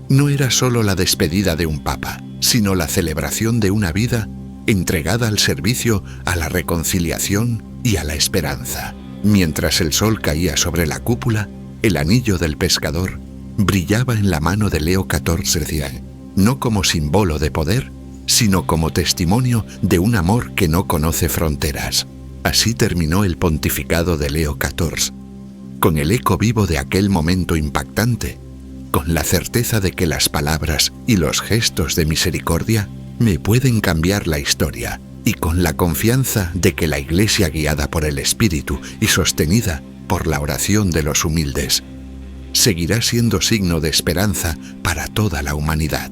No era solo la despedida de un papa, sino la celebración de una vida entregada al servicio, a la reconciliación y a la esperanza. Mientras el sol caía sobre la cúpula, el anillo del pescador brillaba en la mano de Leo XIV, no como símbolo de poder, sino como testimonio de un amor que no conoce fronteras. Así terminó el pontificado de Leo XIV, con el eco vivo de aquel momento impactante, con la certeza de que las palabras y los gestos de misericordia me pueden cambiar la historia, y con la confianza de que la Iglesia, guiada por el Espíritu y sostenida por la oración de los humildes, seguirá siendo signo de esperanza para toda la humanidad.